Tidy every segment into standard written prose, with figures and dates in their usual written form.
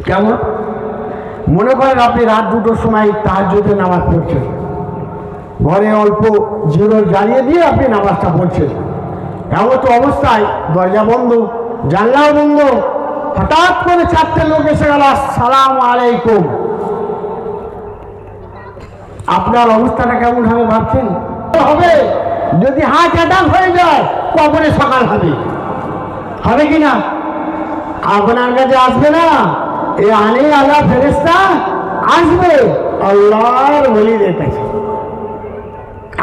কেমন? মনে করেন আপনি রাত 2টোর সময় তাহাজ্জুদের নামাজ পড়ছেন, ঘরে অল্প জিরো জ্বালিয়ে দিয়ে আপনি নামাজটা পড়ছেন। এমন তো অবস্থায় দরজা বন্ধ, জানলাও বন্ধ, হঠাৎ করে 4টে লোক এসে গেল, আসসালামু আলাইকুম। আপনার অবস্থাটা কেমন হবে ভাবছেন? হবে যদি হার্ট অ্যাটাক হয়ে যায়, কবরে সকাল হবে, হবে কি না? আপনার কাছে আসবে না, এ আনে আল্লাহ ফেরেশতা আসবে আল্লাহর ওলিদের কাছে।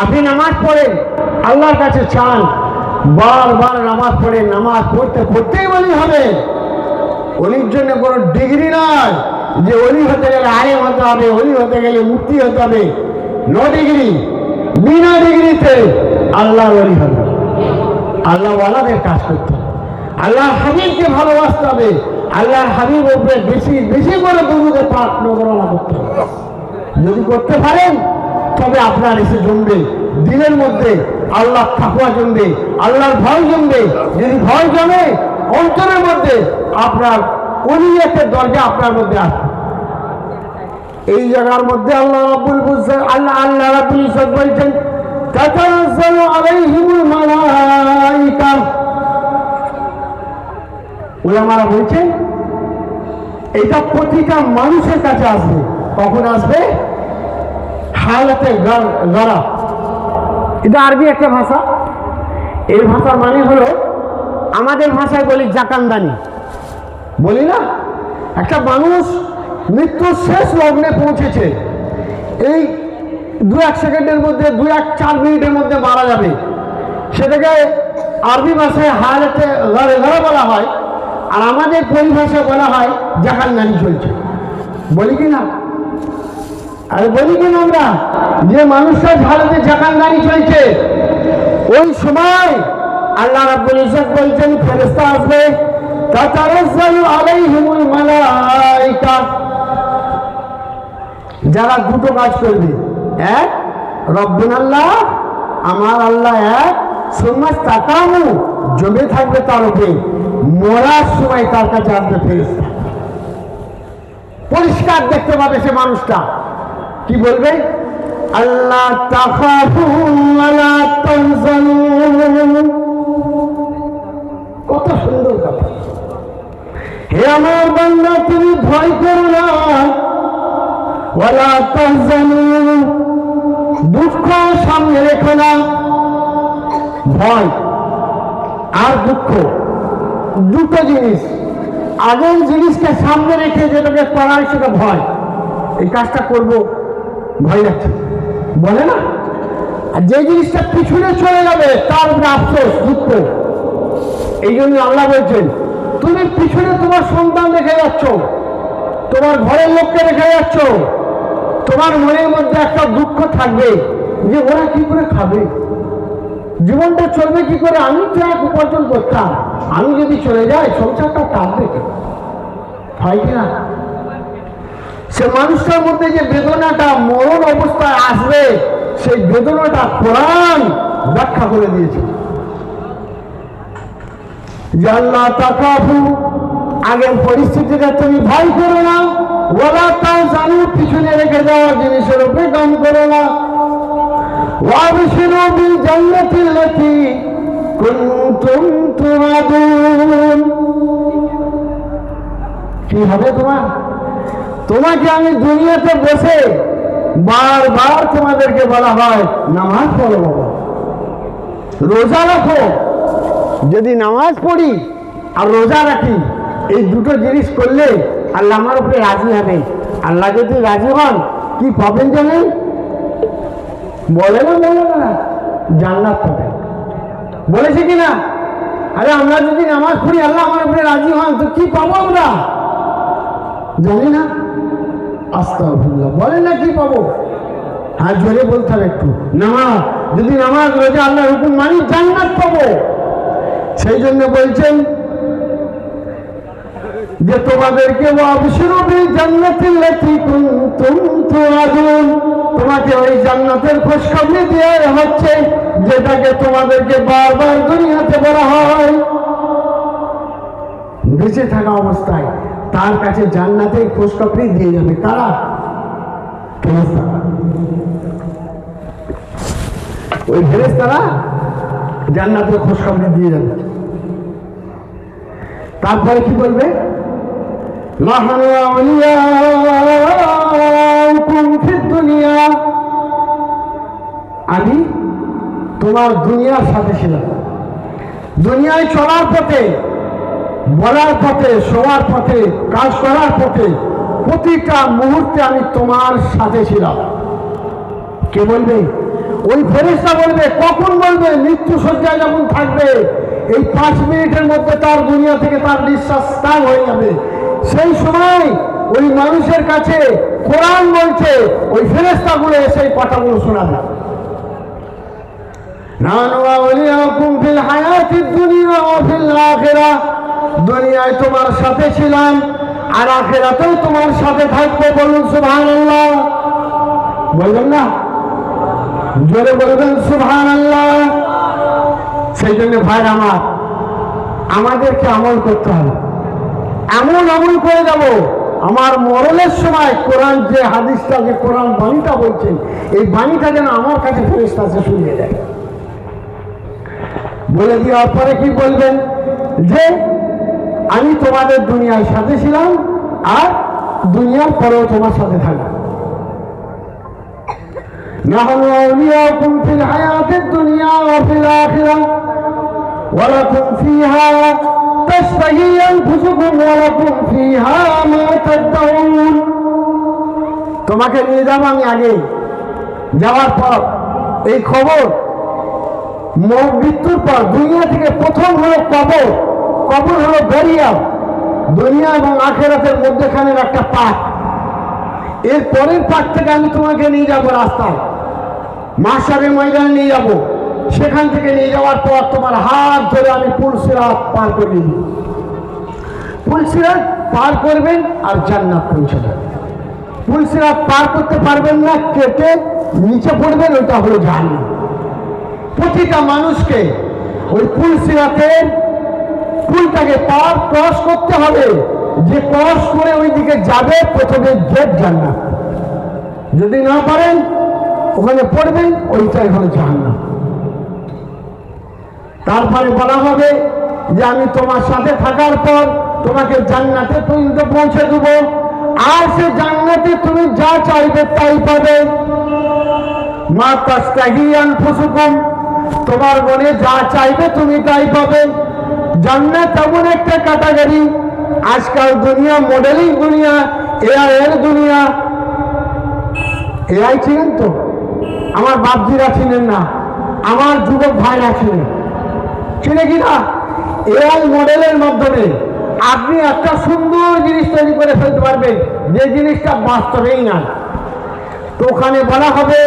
আপনি নামাজ পড়েন, আল্লাহর কাছে চান, বারবার নামাজ পড়েন, নামাজ পড়তে পড়তেই ওলি হবে। ওলির জন্য কোনো ডিগ্রি নয় যে ওলি হতে গেলে আলেম হতে হবে, ওলি হতে গেলে মুফতি হতে হবে। নো ডিগ্রি, বিনা ডিগ্রিতে আল্লাহর ওলি হবে। আল্লাহ ওয়ালাদের কাজ করতে হবে, আল্লাহর হাবিবকে ভালোবাসতে হবে, আল্লাহর হাবিব উপরে বেশি বেশি করে দুরূদে পাক নজরানা করতে হবে। যদি করতে পারেন তবে আপনার এসে জমবে দিলের মধ্যে, আল্লাহ তাকওয়া জমবে, আল্লাহর ভয় জমবে। যদি ভয় জমে অন্তরের মধ্যে, আপনার ওলিয়াতের দরজা আপনার মধ্যে আসবে। এই জায়গার মধ্যে আল্লাহ রাব্বুল ইজ্জত বলছেন, তাতানাজ্জালু আলাইহিমুল মালাইকা। উলামারা বলছেন এটা প্রতিটা মানুষের কাছে আসবে। কখন আসবে? হালাতে গরা। এটা আরবি একটা ভাষা। এই ভাষার মানে হলো, আমাদের ভাষায় বলি জাকান্দানি, বলি না? একটা মানুষ মৃত্যুর শেষ লগ্নে পৌঁছেছে, এই 2-1 সেকেন্ডের মধ্যে, 2-4 মিনিটের মধ্যে মারা যাবে। সেটাকে আরবি ভাষায় হালাতে গরা বলা হয়, আর আমাদের পরিভাষায় বলা হয় জাকান্দানি চলছে। বলি কি না? আরে বলি কেন আমরা, যে মানুষটা হালাতে জাকান্দানি চলছে, ওই সময় আল্লাহ রাব্বুল ইজ্জত বলছেন ফেরেশতা আসবে, তাতানাজ্জালু আলাইহিমুল মালাইকা। যারা দুটো কাজ করবে, এক রব্বুন আল্লাহ, আমার আল্লাহ এক, সুম্মা তাকামু, জমে থাকবে তার উপরে, মরার সময় তার কাছে আসবে ফেরেশতা। পরিষ্কার দেখতে পাবে সে মানুষটা, কি বলবে? আল্লাহ তাখাফু ওয়ালা তাহজানু। কত সুন্দর কথা! হে আমার বান্দা, তুমি ভয় করো না, ওয়ালা তাহজানু, দুঃখ সামনে রেখো না। ভয় আর দুঃখ দুটো জিনিস। আগের জিনিসকে সামনে রেখে যেটাকে করার, সেটা ভয়। এই কাজটা করব, ভয় লাগছে, বলে না? আর যে জিনিসটা পিছনে চলে যাবে তার উপরে আফসোস, দুঃখ। এই জন্য আল্লাহ বলছেন, তুমি পিছনে তোমার সন্তান রেখে যাচ্ছ, তোমার ঘরের লোককে রেখে যাচ্ছ, তোমার মনের মধ্যে একটা দুঃখ থাকবে যে ওরা কি করে খাবে, জীবনটা চলবে কি করে, আমি তো এক উপার্জন করতাম, আমি যদি চলে যাই সংসারটা টানবে কে? হয় কিনা? সে মানুষটার মধ্যে যে বেদনাটা মরণ অবস্থায় আসবে, সেই বেদনাটা কোরআন ব্যাখ্যা করে দিয়েছে। যে আল্লাহ তাকাফু, আগের পরিস্থিতিটা তুমি ভয় করো না, ওয়ালা তাহজানু, পিছনে রেখে যাওয়া জিনিসের উপরে গম করো না, ওয়াবশিরু বিল জান্নাতিল্লাতী কুনতুম তুআদুন। কি হবে তোমার? তোমাকে আমি দুনিয়াতে বসে বারবার তোমাদেরকে বলা হয় নামাজ পড়ো বাবা, রোজা রাখো। যদি নামাজ পড়ি আর রোজা রাখি, এই দুটো জিনিস করলে আল্লাহ আমার উপরে রাজি হবে। আল্লাহ যদি রাজি হন, কি পাবেন জানেন? বলে না, জান্নাত পাবেন। বলেছে কিনা? আরে আমরা যদি নামাজ পড়ি, আল্লাহ আমার উপরে রাজি হন, তো কি পাবো আমরা? জানি না। আস্তাগফিরুল্লাহ, বলেন না কি পাবো? হ্যাঁ, জোরে বলতে হবে একটু। নামাজ, যদি নামাজ রোজা আল্লাহর হুকুম মানি, জান্নাত পাবো। সেই জন্য বলছেন যে তোমাদেরকে ওয়াবশিরু বিল জান্নাতিল্লাতী কুনতুম তুআদুন, তোমাকে ওই জান্নাতের খুশখবরি দেওয়া হচ্ছে যেটাকে তোমাদেরকে বারবার দুনিয়াতে বলা হয়। বেঁচে থাকা অবস্থায় তার কাছে জান্নাতে খোঁজখবরি দিয়ে যাবে। কারা? ফেরেশতারা। ওই ফেরেশতারা জান্নাতে খোঁজখবরি দিয়ে যাবে। তারপরে কি বলবে? লাহানা আউলিয়াউকুম ফিদ দুনিয়া, আমি তোমার দুনিয়ার সাথে ছিলাম। দুনিয়ায় চলার পথে, বলার পথে, শোয়ার পথে, কাজ করার পথে, প্রতিটা মুহূর্তে আমি তোমার সাথে ছিলাম। কে বলবে? ওই ফেরেশতা বলবে। কখন বলবে? মৃত্যু শয্যায় যখন থাকবে, এই 5 মিনিটের মধ্যে তার দুনিয়া থেকে তার নিঃশ্বাস ত্যাগ হয়ে যাবে। সেই সময় ওই মানুষের কাছে কোরআন বলছে, ওই ফেরেশতাগুলো এসে এই কথাগুলো শোনাবে। নানু আউলিয়াকুম ফিল হায়াতিদ দুনিয়া ওয়া ফিল আখিরাহ, দুনিয়ায় তোমার সাথে ছিলাম আর আখিরাতেও তোমার সাথে থাকবো। বলুন সুবহানাল্লাহ। বলবেন না? জোরে বলবেন সুবহানাল্লাহ। সেই জন্য ভাই আমার, আমাদেরকে আমল করতে হবে। এমন আমল করে যাব, আমার মরণের সময় কোরআন যে হাদিসটা, যে কোরআন বাণীটা বলছেন, এই বাণীটা যেন আমার কাছে ফেরেশতা এসে শুনিয়ে দেয়। বলে দেওয়ার পরে কি বলবেন? যে আমি তোমাদের দুনিয়ার সাথে ছিলাম আর দুনিয়ার পরেও তোমার সাথে থাকবো। নাহনু আউলিয়াকুম ফিল হায়াতিদ দুনিয়া ওয়া ফিল আখিরাহ ওয়া লাকুম ফিহা তাশতাহি আনফুসুকুম ওয়া লাকুম ফিহা মা তাদউন। তোমাকে নিয়ে যাব আমি আগে, যাওয়ার পর এই খবর, মৃত্যুর পর দুনিয়া থেকে প্রথম হলো কবর। কবর হলো বেরিয়া, দুনিয়া এবং আখেরাতের মধ্যখানের একটা পাঠ। এর পরের পাঠ থেকে আমি তোমাকে নিয়ে যাব রাস্তায়, মাহশারের ময়দানে নিয়ে যাব। সেখান থেকে নিয়ে যাওয়ার পর তোমার হাত ধরে আমি পুল সিরাত পার করে দিই। পুল সিরাত পার করবেন আর জান্নাত পৌঁছে যাবেন। পুল সিরাত পার করতে পারবেন না, কেটে নিচে পড়বেন, ওইটা হলো জাহান্নাম। প্রতিটা মানুষকে ওই পুল সিরাতের পুলটাকে পার ক্রস করতে হবে। যে ক্রস করে ওই দিকে যাবে, প্রথমে গেট জান্নাত। যদি না পারেন, ওখানে পড়বেন, ওইটাই হলো জাহান্নাম। তারপরে বলা হবে যে আমি তোমার সাথে থাকার পর তোমাকে জান্নাতে পর্যন্ত পৌঁছে দেব, আর সে জান্নাতে তুমি যা চাইবে তাই পাবে। মা তাশতাহি আনফুসুকুম, তোমার মনে যা চাইবে তুমি তাই পাবে। জান্নাত এমন একটা ক্যাটাগরি, আজকাল দুনিয়া মডেলিং দুনিয়া, এআই এর দুনিয়া। এআই ছিলেন তো? আমার বাপজিরা ছিলেন না, আমার যুবক ভাইরা ছিলেন, চিনে কিনা? এআই মডেলের মাধ্যমে আপনি একটা সুন্দর জিনিস তৈরি করে ফেলতে পারবেন, যে জিনিসটা বাস্তবেই না। তো ওখানে বলা হবে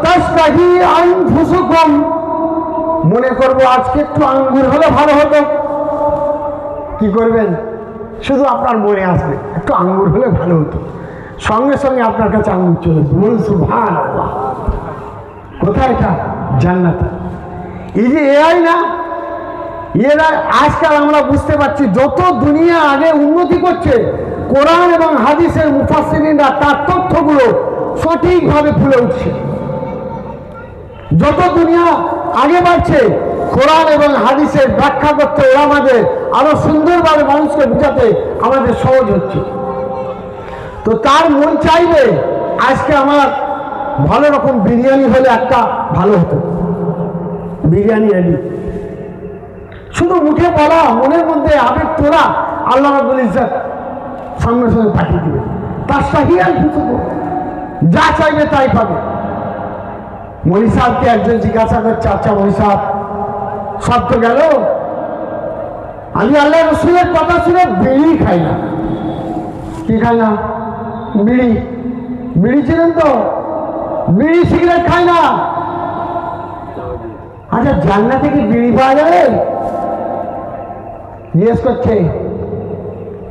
তাশতাহি আনফুসুকুম, মনে করবো আজকে একটু আঙ্গুর হলে ভালো হতো। কি করবেন? শুধু আপনার মনে আসবে একটু আঙ্গুর হলে ভালো হতো, সঙ্গে সঙ্গে আপনার কাছে আঙ্গুর চলে আসবে। বলুন সুবহানাল্লাহ। কোথায় এটা? জান্নাতে। এই যে এআই না, এরা আজকাল আমরা বুঝতে পারছি, যত দুনিয়া আগে উন্নতি করছে, কোরআন এবং হাদিসের মুফাসসিরিনরা তার তথ্যগুলো সঠিকভাবে ফুলে উঠছে। যত দুনিয়া আগে বাড়ছে, কোরআন এবং হাদিসের ব্যাখ্যা করতে ওলামাদের আরো সুন্দরভাবে মানুষকে বুঝাতে আমাদের সহজ হচ্ছে। তো তার মন চাইবে আজকে আমার ভালো রকম বিরিয়ানি হলে একটা ভালো হতো। বিরিয়ানি রেডি, শুধু মুখে বলা, মনের মধ্যে আবেগ তোলা, আল্লাহ রাব্বুল ইজ্জত সঙ্গে সঙ্গে পাঠিয়ে দিবে। তাশতাহি আনফুসুকুম, যা চাইবে তাই পাবে। মনি সাহেবকে একজন জিজ্ঞাসা করছে, আচ্ছা মনি সাহেব, সব তো গেল, আমি আল্লাহ রসুলের কথা শুনে বিড়ি খাই না। কি খাই না? বিড়ি। বিড়ি ছিলেন তো? বিড়ি সিগারেট খাই না। আচ্ছা জান্নাতে কি বিড়ি পাওয়া যাবে? জিজ্ঞেস করছে।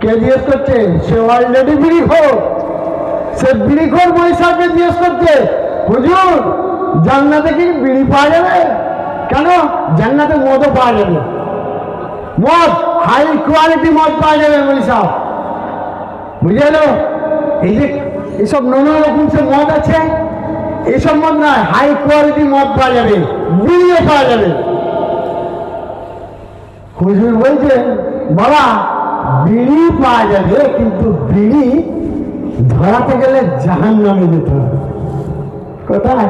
কে জিজ্ঞেস করছে? সে অলরেডি বিড়ি খোর। সে বিড়ি খোর মনি সাহেবকে জিজ্ঞেস করছে, হুজুর জান্নাতে কি বিড়ি পাওয়া যাবে? কেন? জান্নাতে মদও পাওয়া যাবে, মদ, হাই কোয়ালিটি মদ পাওয়া যাবে মনি সাহেব। বুঝে গেল? এই যে এসব নানা রকম সব মদ আছে, এইসব মদ নয়, হাই কোয়ালিটি মদ পাওয়া যাবে, বিড়িও পাওয়া যাবে। হুজুর বলছেন বাবা বিড়ি পাওয়া যাবে, কিন্তু বিড়ি ধরাতে গেলে জাহান্নামে যেতে হবে। কোথায়?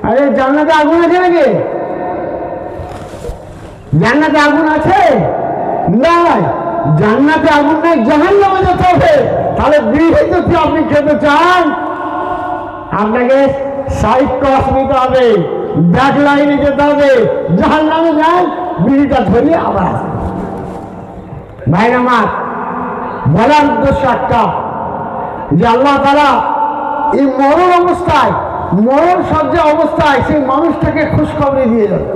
আরে জান্নাতে আগুন আছে নাকি? জান্নাতে আগুন আছে? না, জান্নাতে আগুন নাই, জাহান্নামে যেতে হবে। তাহলে বিড়ি যদি আপনি খেতে চান, আপনাকে সাইড ক্রস নিতে হবে, ব্যাক লাইনে যেতে হবে, জাহান্নামে যান, বিড়িটা ধরিয়ে আবার আসেন। ভাই আমার বলার উদ্দেশ্য একটা, যে আল্লাহ তাআলা এই মরণ অবস্থায়, মরণ সজ্জা অবস্থায় সেই মানুষটাকে খুশখবরি দিয়ে যাবে।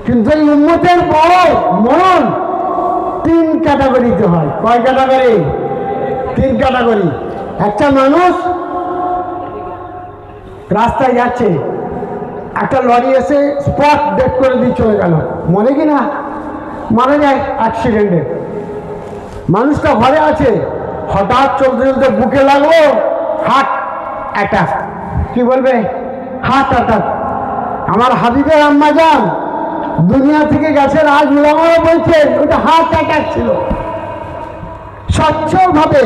কিন্তু এই উম্মতের বড় মরণ 3 ক্যাটাগরিতে হয়। কয় ক্যাটাগরি? 3 ক্যাটাগরি। একটা মানুষ রাস্তায় যাচ্ছে, একটা লরি এসে স্পট ডেট করে দিয়ে চলে গেল, মরে কি না? মারা যায় অ্যাক্সিডেন্টে। মানুষটা ঘরে আছে, হঠাৎ চলতে চলতে বুকে লাগলো হার্ট অ্যাটাক। কি বলবে? Heart attack. আমার হাবিবের আম্মা যান দুনিয়া থেকে গেছেন, আজ উলামারা বলছেন ওটা হার্ট অ্যাটাক ছিল। স্বচ্ছভাবে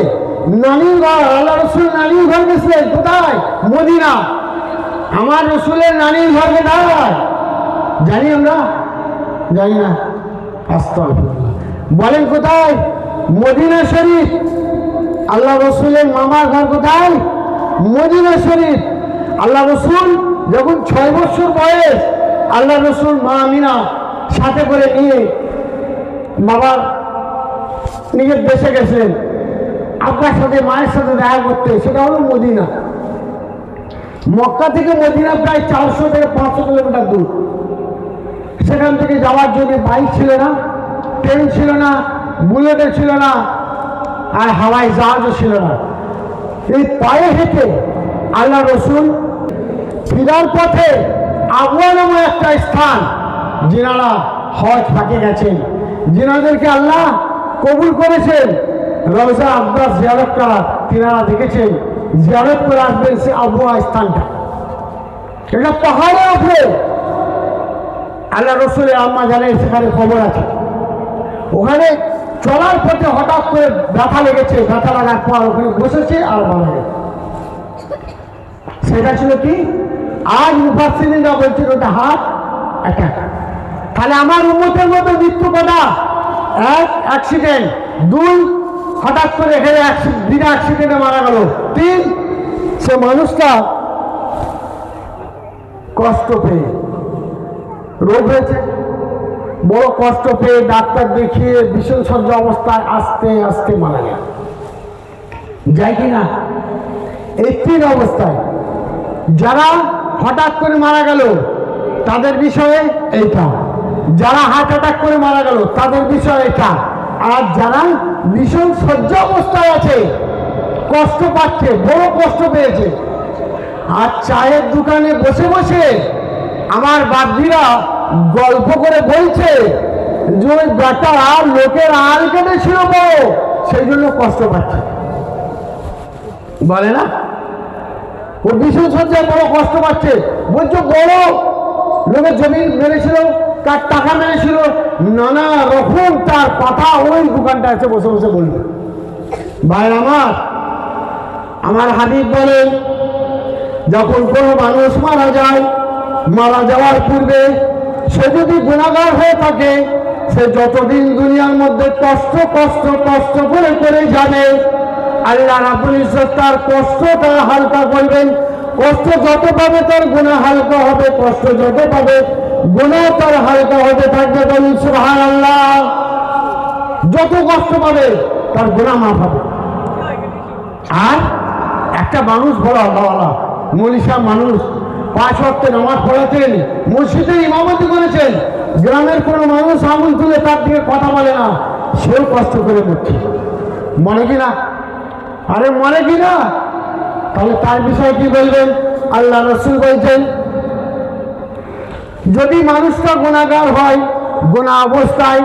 নানির ঘর, আল্লাহ রসুল নানির ঘর গেছিলেন কোথায়? মদিনা। আমার রসুলের নানির ঘর কোথায় জানি আমরা? জানি না। আস্তাগফিরুল্লাহ। বলেন কোথায়? মদিনা শরীফ। আল্লাহ রসুলের মামার ঘর কোথায়? মদিনা শরীফ। আল্লাহ রসুল যখন 6 বছর বয়স, আল্লাহ রসুল মা আমিনা সাথে করে নিয়ে বাবার নিজের দেশে গেছিলেন আপনার সাথে, মায়ের সাথে দেখা করতে। সেটা হলো মদিনা। মক্কা থেকে মদিনা প্রায় 400 থেকে 500 কিলোমিটার দূর। সেখান থেকে যাওয়ার জন্য বাইক ছিল না, ট্রেন ছিল না, বুলেটও ছিল না, আর হাওয়াই জাহাজও ছিল না। এই পায়ে হেঁটে আল্লাহ রসুল ফিরার পথে আবওয়া নামে একটা স্থান, যিনারা হজ ফাঁকে গেছেন, যিনাদেরকে আল্লাহ কবুল করেছেন, রওজা আব্বাস জিয়ারত করা তিনারা দেখেছেন, জিয়ারত করে আসবেন সে আবওয়া স্থানটা। এটা পাহাড়ে ওঠে। আল্লাহ রসুলের আম্মা জানেন সেখানে খবর আছে। ওখানে চলার পথে হঠাৎ করে ব্যথা লেগেছে, ব্যথা লাগার পর ওখানে বসেছে আর মারা গেছে। সেটা ছিল কি? আজ মুফাসসিরিনরা বলছেন ওটা হার্ট অ্যাটাক। তাহলে আমার উম্মতের মতো মৃত্যু কটা? 1 অ্যাক্সিডেন্ট, 2 হঠাৎ করে এখানে বিনা অ্যাক্সিডেন্টে মারা গেল, 3 সে মানুষটা কষ্ট পেয়ে, রোগ হয়েছে, বড় কষ্ট পেয়ে ডাক্তার দেখিয়ে ভীষণ সজ্জা অবস্থায় আস্তে আস্তে মারা গেল। যায় কি না? এই 3 অবস্থায় যারা হঠাৎ করে মারা গেল তাদের বিষয়ে এইটা, যারা হার্ট অ্যাটাক করে মারা গেল তাদের বিষয় এটা, আর যারা ভীষণ সজ্জা অবস্থায় আছে, কষ্ট পাচ্ছে, বড় কষ্ট পেয়েছে, আর চায়ের দোকানে বসে বসে আমার বাপজিরা গল্প করে বলছে যে ওই বেটা লোকের আল কেটেছিল বড়, সেই জন্য কষ্ট পাচ্ছে, বলে না? ও ভীষণ সজ্জায় বড় কষ্ট পাচ্ছে, বলছো বড় লোকের জমি মেরেছিল, তার টাকা মেরেছিল, নানা রকম তার কথা ওই দোকানটা আছে বসে বসে বলবে। ভাই আমার হাবিব বলেন, যখন কোনো মানুষ মারা যায়, মারা যাওয়ার পূর্বে সে যদি গুনাহগার হয়ে থাকে, সে যতদিন দুনিয়ার মধ্যে কষ্ট কষ্ট কষ্ট করে করে যাবে, আল্লাহ রাব্বুল ইজ্জত তার কষ্টটা হালকা করবেন। কষ্ট যত পাবে তার গুনাহ হালকা হবে, কষ্ট যত পাবে গুনাহ তার হালকা হতে থাকবে। বলুন সুবহানাল্লাহ। যত কষ্ট পাবে তার গুনাহ মাফ হবে। আর একটা মানুষ বড় আল্লাহওয়ালা মনীষা মানুষ, 5 ওয়াক্ত নামাজ পড়াতেন, মসজিদে ইমামতি করেছেন, গ্রামের কোনো মানুষ আঙুল তুলে তার দিকে কথা বলে না, সেও কষ্ট করে মরছে, মনে কিনা? আরে মনে কিনা? তাহলে তার বিষয়ে কি বলবেন? আল্লাহ রাসূল বলছেন, যদি মানুষটা গুনাহগার হয়, গুনাহ অবস্থায়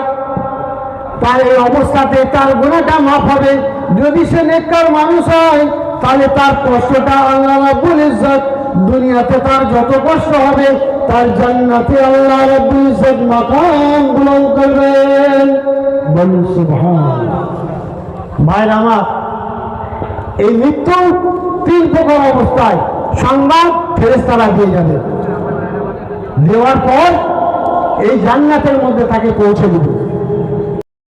তার এই অবস্থাতে তার গুনাহটা মাফ হবে। যদি সে নেককার মানুষ হয় তাহলে তার কষ্টটা আল্লাহ রাব্বুল ইজ্জত দুনিয়াতে তার যত কষ্ট হবে তার জান্নাতে আল্লাহ রাব্বুল ইজ্জত মাকাম বুলন্দ করবেন। বলুন সুবহানাল্লাহ। ভাইরা আমার, এই মৃত্যু তিন প্রকার অবস্থায় সংবাদ ফেরেশতারা দিয়ে যাবে, দেওয়ার পর এই জান্নাতের মধ্যে তাকে পৌঁছে দেবে।